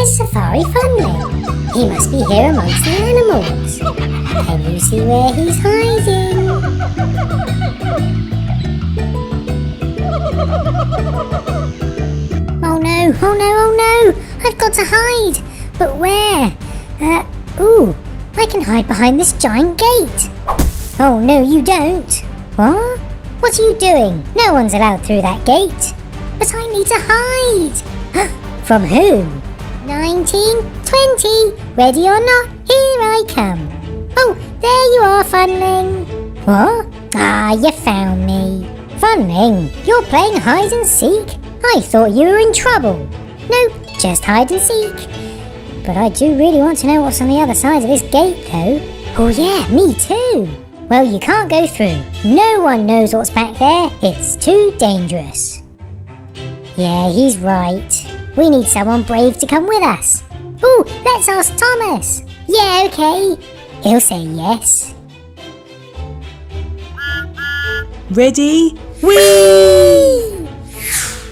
There's Safari Funling. He must be here amongst the animals. Can you see where he's hiding? Oh no, oh no, oh no! I've got to hide! But where? Ooh, I can hide behind this giant gate. Oh no, you don't. What? What are you doing? No one's allowed through that gate. But I need to hide. From whom? 19, 20, ready or not, here I come. Oh, there you are, Funling. What? Ah, you found me. Funling, you're playing hide and seek? I thought you were in trouble. Nope, just hide and seek. But I do really want to know what's on the other side of this gate, though. Oh yeah, me too. Well, you can't go through. No one knows what's back there. It's too dangerous. Yeah, he's right. We need someone brave to come with us. Ooh, let's ask Thomas. Yeah, okay. He'll say yes. Ready? Whee!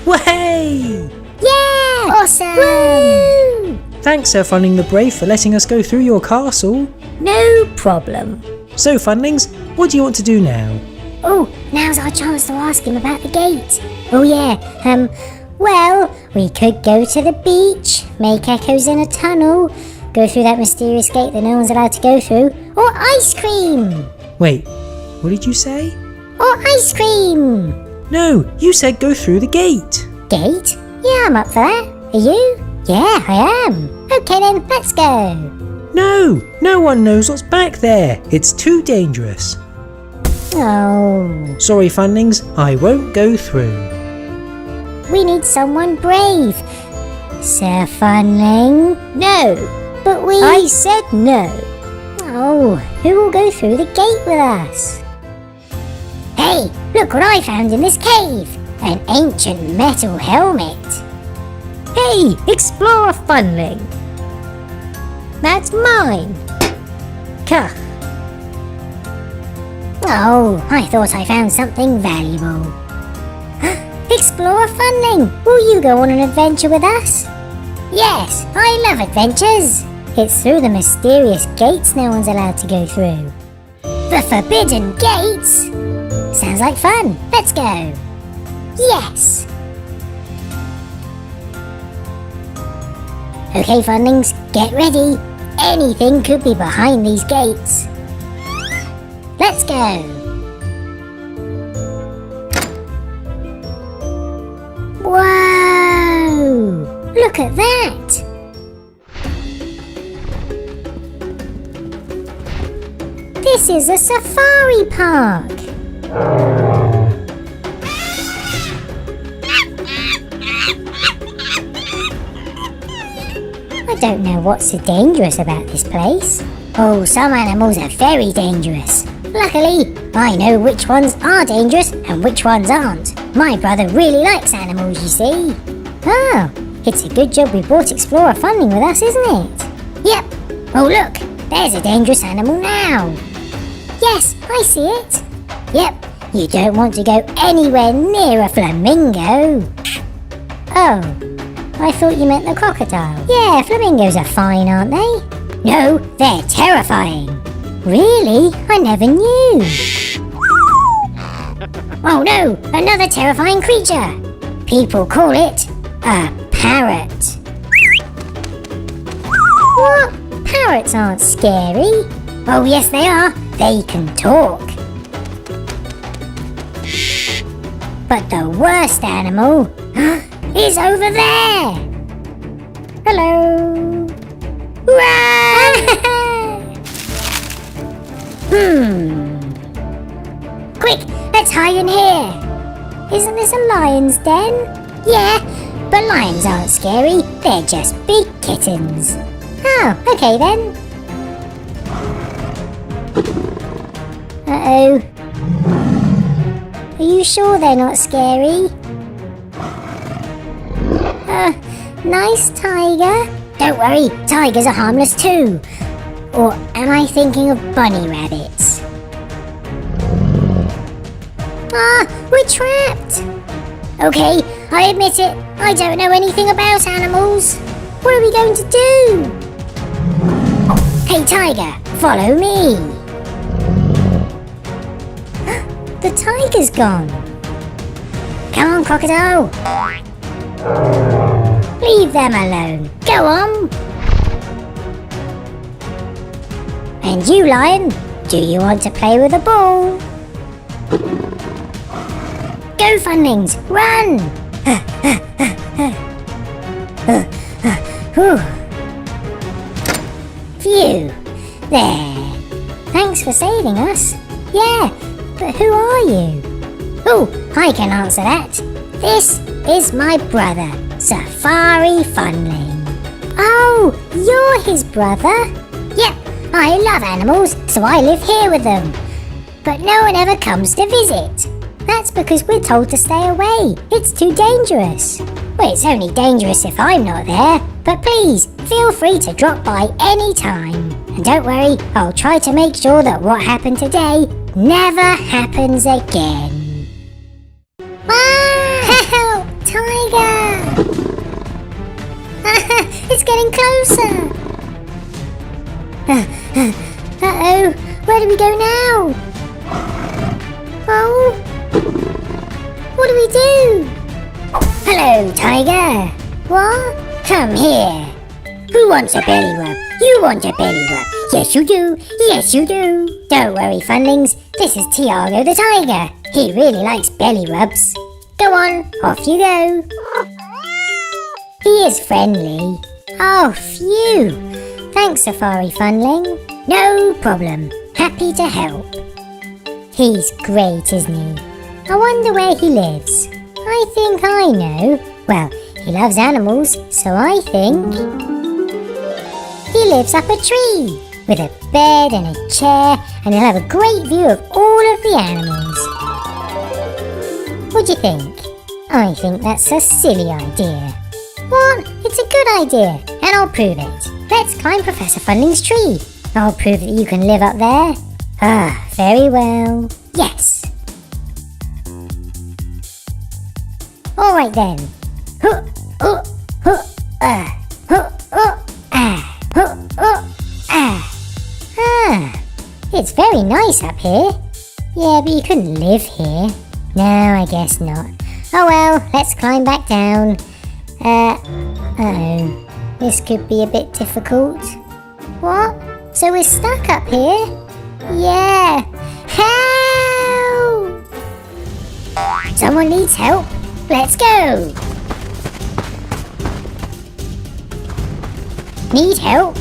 Way! Yeah! Awesome! Woo! Thanks, Sir Funling the Brave, for letting us go through your castle. No problem. So, Funlings, what do you want to do now? Oh, now's our chance to ask him about the gate. Oh yeah, well, we could go to the beach, make echoes in a tunnel, go through that mysterious gate that no one's allowed to go through, or ice cream! Wait, what did you say? Or ice cream! No, you said go through the gate. Gate? Yeah, I'm up for that. Are you? Yeah, I am. Okay then, let's go. No, no one knows what's back there. It's too dangerous. Oh. Sorry, Funlings, I won't go through. We need someone brave. Sir Funling? No, but I said no. Oh, who will go through the gate with us? Hey, look what I found in this cave. An ancient metal helmet. Hey, Explorer Funling. That's mine. Cuh. Oh, I thought I found something valuable. Explorer Funling, will you go on an adventure with us? Yes, I love adventures. It's through the mysterious gates no one's allowed to go through. The Forbidden Gates? Sounds like fun. Let's go. Yes. Okay, Funlings, get ready. Anything could be behind these gates. Let's go. Whoa! Look at that! This is a safari park! I don't know what's so dangerous about this place. Oh, some animals are very dangerous. Luckily, I know which ones are dangerous and which ones aren't. My brother really likes animals, you see. Oh, it's a good job we brought Explorer Funling with us, isn't it? Yep. Oh look, there's a dangerous animal now. Yes, I see it. Yep, you don't want to go anywhere near a flamingo. Oh, I thought you meant the crocodile. Yeah, flamingos are fine, aren't they? No, they're terrifying. Really? I never knew. Oh no, another terrifying creature. People call it a parrot. What? Parrots aren't scary. Oh yes they are. They can talk. But the worst animal is over there. Hello. Quick, let's hide in here. Isn't this a lion's den? Yeah, but lions aren't scary. They're just big kittens. Oh, okay then. Uh-oh. Are you sure they're not scary? Nice tiger. Don't worry, tigers are harmless too. Or am I thinking of bunny rabbits? Ah, we're trapped. Okay, I admit it. I don't know anything about animals. What are we going to do? Hey, Tiger, follow me. The tiger's gone. Come on, Crocodile. Leave them alone. Go on. And you, Lion, do you want to play with a ball? Go, Funlings, run! Phew, there. Thanks for saving us. Yeah, but who are you? Oh, I can answer that. This is my brother, Safari Funling. Oh, you're his brother? Yep, I love animals, so I live here with them. But no one ever comes to visit. That's because we're told to stay away. It's too dangerous. Well, it's only dangerous if I'm not there. But please, feel free to drop by any time. And don't worry, I'll try to make sure that what happened today never happens again. Ah! Help! Tiger! It's getting closer! Uh-oh, where do we go now? Oh, what do we do? Hello, Tiger. What? Come here. Who wants a belly rub? You want a belly rub? Yes, you do. Yes, you do. Don't worry, Funlings. This is Tiago the Tiger. He really likes belly rubs. Go on, off you go. He is friendly. Oh, phew. Thanks, Safari Funling. No problem. Happy to help. He's great, isn't he? I wonder where he lives. I think I know. Well, he loves animals, so I think he lives up a tree with a bed and a chair, and he'll have a great view of all of the animals. What do you think? I think that's a silly idea. What? It's a good idea, and I'll prove it. Let's climb Professor Funling's tree. I'll prove that you can live up there. Ah, very well. Yes. All right then. It's very nice up here. Yeah, but you couldn't live here. No, I guess not. Oh well, let's climb back down. Uh-oh. This could be a bit difficult. What? So we're stuck up here? Yeah. Help! Someone needs help. Let's go. Need help?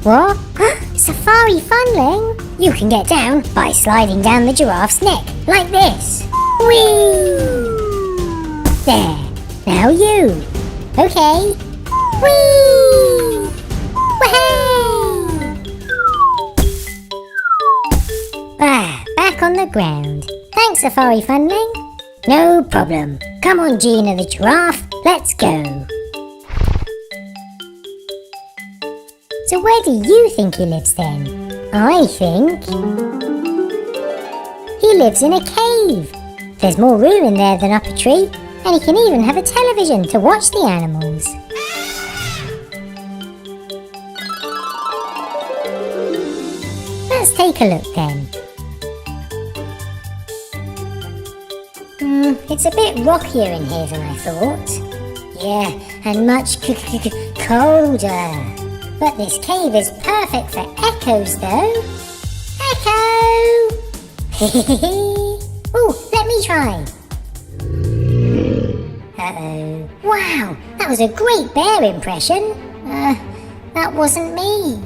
What? Safari Funling? You can get down by sliding down the giraffe's neck, like this. Whee! There. Now you. Okay. Whee! Wahey! Back on the ground. Thanks, Safari Funling. No problem. Come on, Gina the giraffe. Let's go. So where do you think he lives then? I think he lives in a cave. There's more room in there than up a tree, and he can even have a television to watch the animals. Let's take a look then. It's a bit rockier in here than I thought. Yeah, and much colder. But this cave is perfect for echoes though. Echo! Ooh, let me try. Uh-oh. Wow, that was a great bear impression. That wasn't me.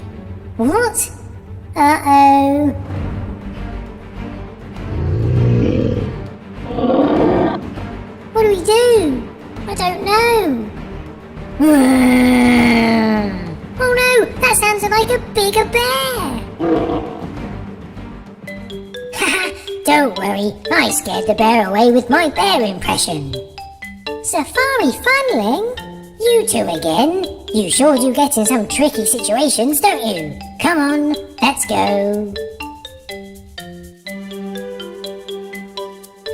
What? Uh-oh. What do we do? I don't know. Oh no, that sounded like a bigger bear. Haha, don't worry, I scared the bear away with my bear impression. Safari Funling? You two again? You sure do get in some tricky situations, don't you? Come on, let's go.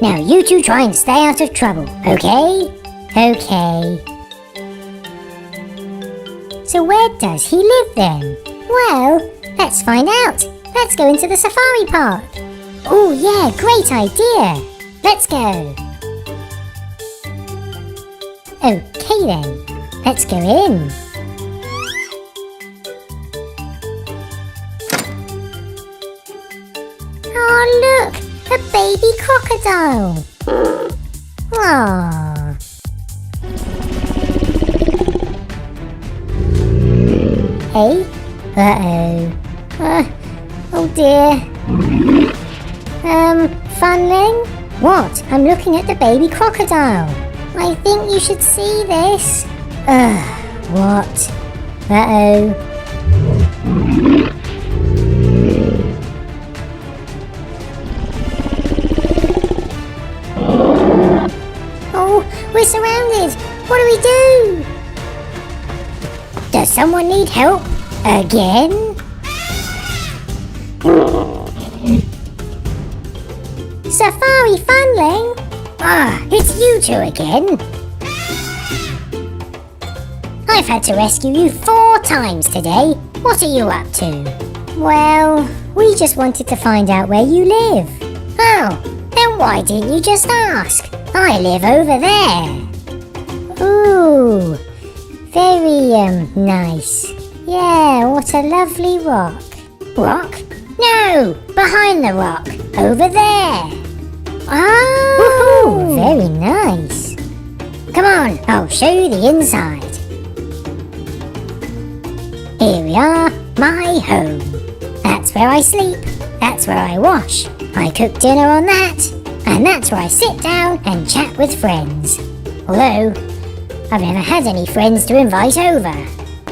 Now you two try and stay out of trouble, okay? Okay. So So where does he live then? Well, let's find out. Let's go into the safari park. Oh yeah, great idea. Let's go. Okay then, let's go in. Oh look, a baby crocodile. Aww. Hey? Uh-oh. Oh dear. Funling? What? I'm looking at the baby crocodile. I think you should see this. What? Uh-oh. Oh, we're surrounded. What do we do? Does someone need help? Again? Safari Funling? It's you two again. I've had to rescue you 4 times today. What are you up to? Well, we just wanted to find out where you live. Oh, then why didn't you just ask? I live over there. Ooh, very, nice. Yeah, what a lovely rock. Rock? No, behind the rock. Over there. Oh, very nice. Come on, I'll show you the inside. Here we are, my home. That's where I sleep. That's where I wash. I cook dinner on that. And that's where I sit down and chat with friends. Although, I've never had any friends to invite over.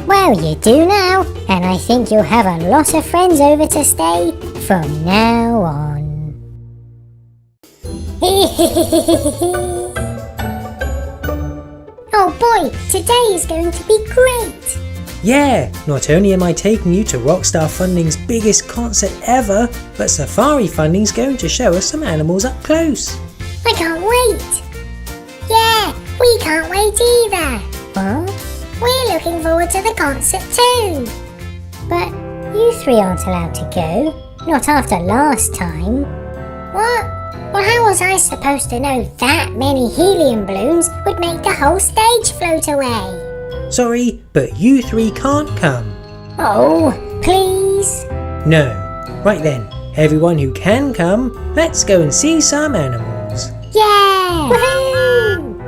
Well, you do now, and I think you'll have a lot of friends over to stay from now on. Oh boy, today is going to be great! Yeah, not only am I taking you to Rockstar Funling's biggest concert ever, but Safari Funling's going to show us some animals up close. I can't wait! Yeah, we can't wait either! What? We're looking forward to the concert too! But you 3 aren't allowed to go, not after last time. What? Well, how was I supposed to know that many helium balloons would make the whole stage float away? Sorry, but you 3 can't come. Oh, please? No. Right then, everyone who can come, let's go and see some animals. Yeah! Woohoo!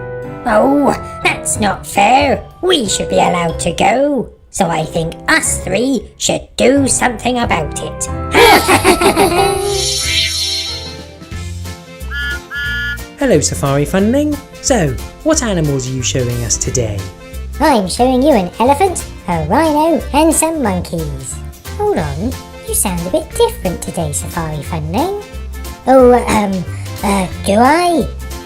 Oh, that's not fair. We should be allowed to go. So I think us 3 should do something about it. Hello, Safari Funling. So, what animals are you showing us today? I'm showing you an elephant, a rhino, and some monkeys. Hold on, you sound a bit different today, Safari Funling. Oh, do I?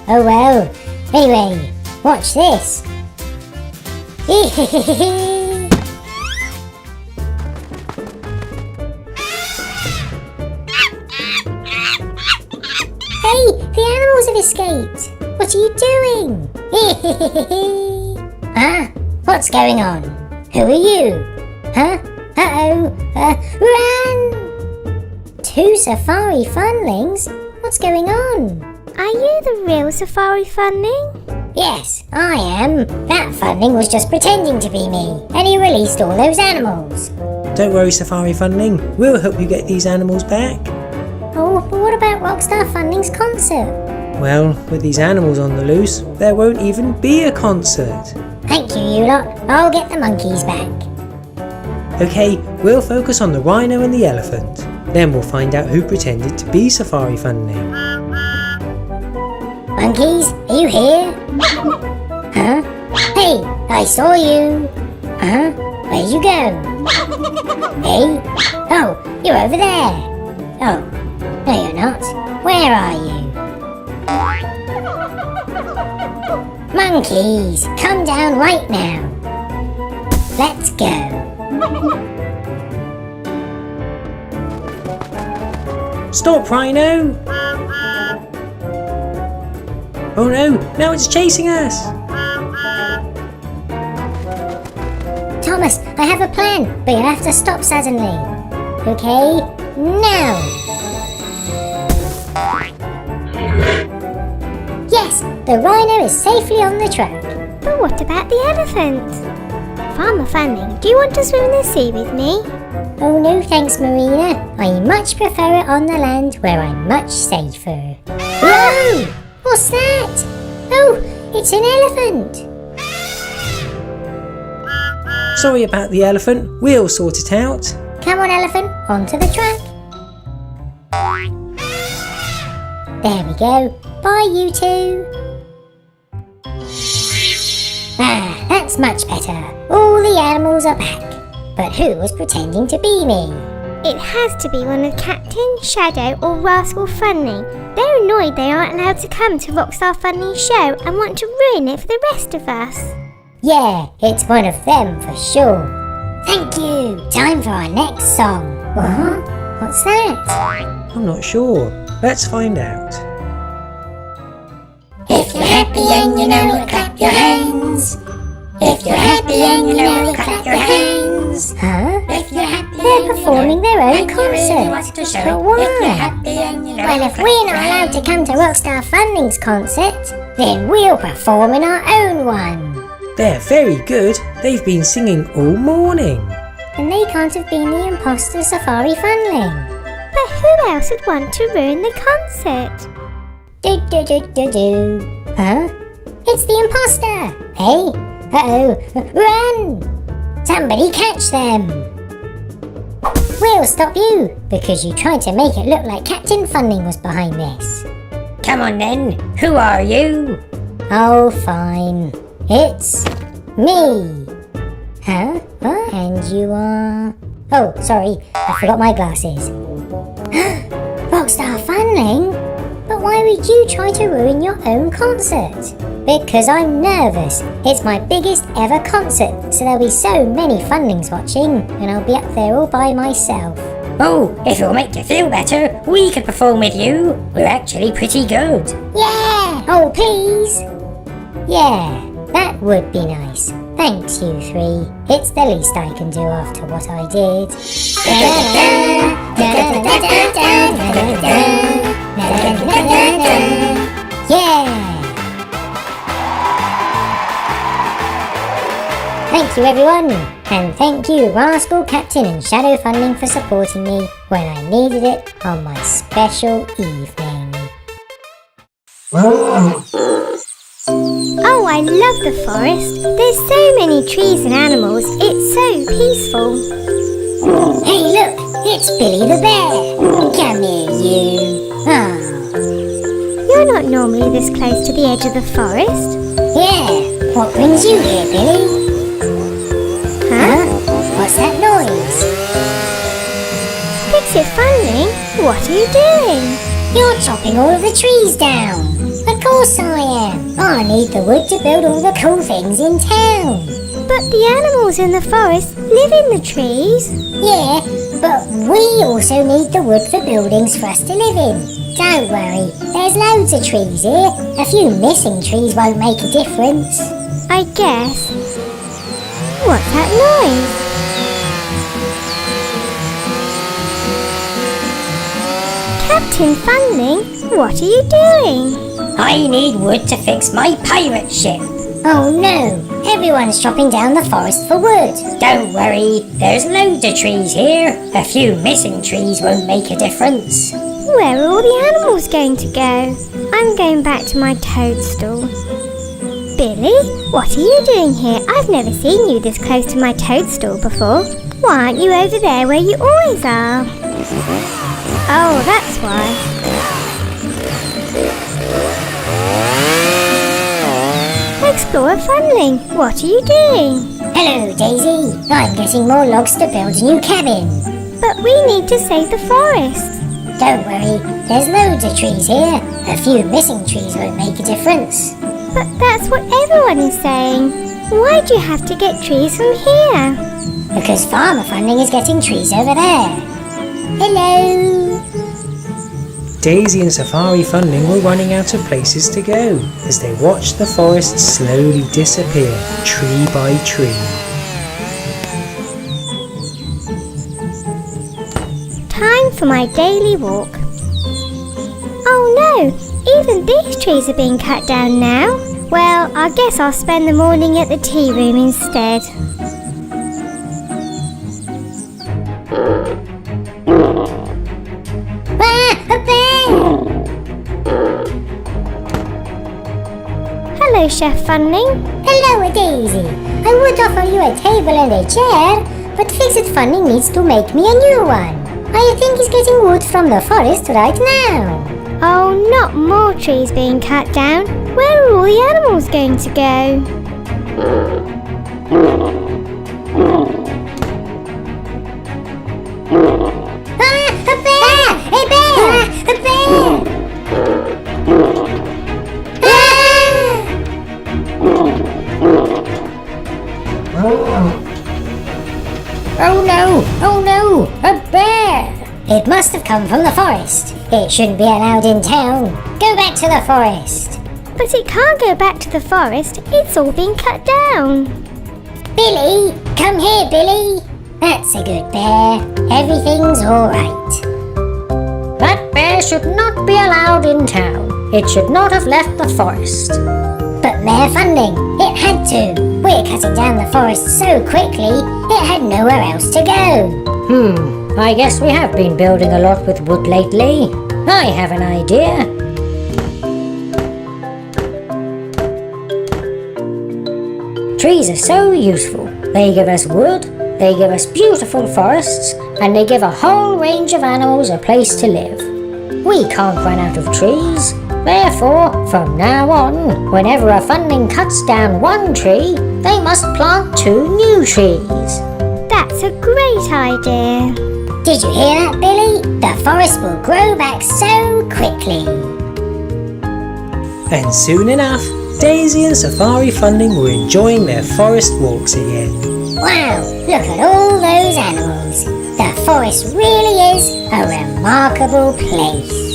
Oh well. Anyway, watch this. Hey, the animals have escaped. What are you doing? Huh? What's going on? Who are you? Huh? Uh-oh. Run! 2 Safari Funlings? What's going on? Are you the real Safari Funling? Yes, I am. That Funling was just pretending to be me, and he released all those animals. Don't worry, Safari Funling. We'll help you get these animals back. Oh, but what about Rockstar Funling's concert? Well, with these animals on the loose, there won't even be a concert. Thank you, you lot. I'll get the monkeys back. Okay, we'll focus on the rhino and the elephant. Then we'll find out who pretended to be Safari Funling. Monkeys, are you here? Huh? Hey, I saw you. Huh? Where'd you go? Hey? Oh, you're over there. Oh, no you're not. Where are you? Monkeys, come down right now. Let's go. Stop, rhino! Oh no, now it's chasing us! Thomas, I have a plan, but you'll have to stop suddenly. Okay, now! Yes, the rhino is safely on the track. But what about the elephant? Farmer Funling, do you want to swim in the sea with me? Oh no thanks, Marina. I much prefer it on the land where I'm much safer. Whoa! What's that? Oh, it's an elephant. Sorry about the elephant, we'll sort it out. Come on, elephant, onto the track. There we go. Bye, you two. Ah, that's much better. All the animals are back. But who was pretending to be me? It has to be one of Captain, Shadow or Rascal Funling. They're annoyed they aren't allowed to come to Rockstar Funling's show and want to ruin it for the rest of us. Yeah, it's one of them for sure. Thank you. Time for our next song. What? What's that? I'm not sure. Let's find out. If you're happy and you know it, clap your hands. If you're happy and you know it, clap your hands. Huh? If you're happy They're performing their own and you really want concert. to show But it. why? If you're happy and you know Well, it, if clap we're your not allowed to hands. come to Rockstar Funling's concert, then we'll perform in our own one. They're very good. They've been singing all morning. And they can't have been the Imposter Safari Funling. But who else would want to ruin the concert? Do do do do do. Huh? It's the Imposter. Hey. Uh-oh. Run! Somebody catch them. We'll stop you because you tried to make it look like Captain Funling was behind this. Come on then, who are you? Oh, fine. It's me. Huh? What? And you are... Oh, sorry. I forgot my glasses. Rockstar Funling? But why would you try to ruin your own concert? Because I'm nervous. It's my biggest ever concert, so there'll be so many Funlings watching, and I'll be up there all by myself. Oh, if it'll make you feel better, we could perform with you. We're actually pretty good. Yeah! Oh, please! Yeah, that would be nice. Thanks, you three. It's the least I can do after what I did. Yeah! Thank you, everyone, and thank you, Rascal, Captain and Shadow Funling, for supporting me when I needed it on my special evening. Oh, I love the forest. There's so many trees and animals. It's so peaceful. Hey, look! It's Billy the Bear! Come here, you! Oh, You're not normally this close to the edge of the forest. yeah! What brings you here, Billy? Huh? What's that noise? Fix-It Funling, what are you doing? You're chopping all of the trees down! Of course I am! I need the wood to build all the cool things in town! But the animals in the forest live in the trees. Yeah, but we also need the wood for buildings for us to live in. Don't worry, there's loads of trees here. A few missing trees won't make a difference. I guess. What's that noise? Captain Funling, what are you doing? I need wood to fix my pirate ship. Oh no, everyone's chopping down the forest for wood. Don't worry, there's loads of trees here. A few missing trees won't make a difference. Where are all the animals going to go? I'm going back to my toadstool. Billy, what are you doing here? I've never seen you this close to my toadstool before. Why aren't you over there where you always are? Oh, that's why. Explorer Funling, what are you doing? Hello, Daisy. I'm getting more logs to build a new cabin. But we need to save the forest. Don't worry, there's loads of trees here. A few missing trees won't make a difference. But that's what everyone is saying. Why do you have to get trees from here? Because Farmer Funling is getting trees over there. Hello. Daisy and Safari Funling were running out of places to go as they watched the forest slowly disappear, tree by tree. for my daily walk. Oh no, even these trees are being cut down now. Well, I guess I'll spend the morning at the tea room instead. Ah, a bear! Hello, Chef Funling. Hello, Daisy. I would offer you a table and a chair, but Fix-It Funling needs to make me a new one. I think he's getting wood from the forest right now. Oh, not more trees being cut down. Where are all the animals going to go? Ah, a bear! A bear! A bear! Oh no! Oh no! A bear! It must have come from the forest. It shouldn't be allowed in town. Go back to the forest. But it can't go back to the forest. It's all been cut down. Billy! Come here, Billy! That's a good bear. Everything's alright. That bear should not be allowed in town. It should not have left the forest. But Mayor Funling, it had to. We're cutting down the forest so quickly, it had nowhere else to go. I guess we have been building a lot with wood lately. I have an idea. Trees are so useful. They give us wood, they give us beautiful forests, and they give a whole range of animals a place to live. We can't run out of trees. Therefore, from now on, whenever a Funling cuts down one tree, they must plant 2 new trees. That's a great idea. Did you hear that, Billy? The forest will grow back so quickly. And soon enough, Daisy and Safari Funling were enjoying their forest walks again. Wow, look at all those animals. The forest really is a remarkable place.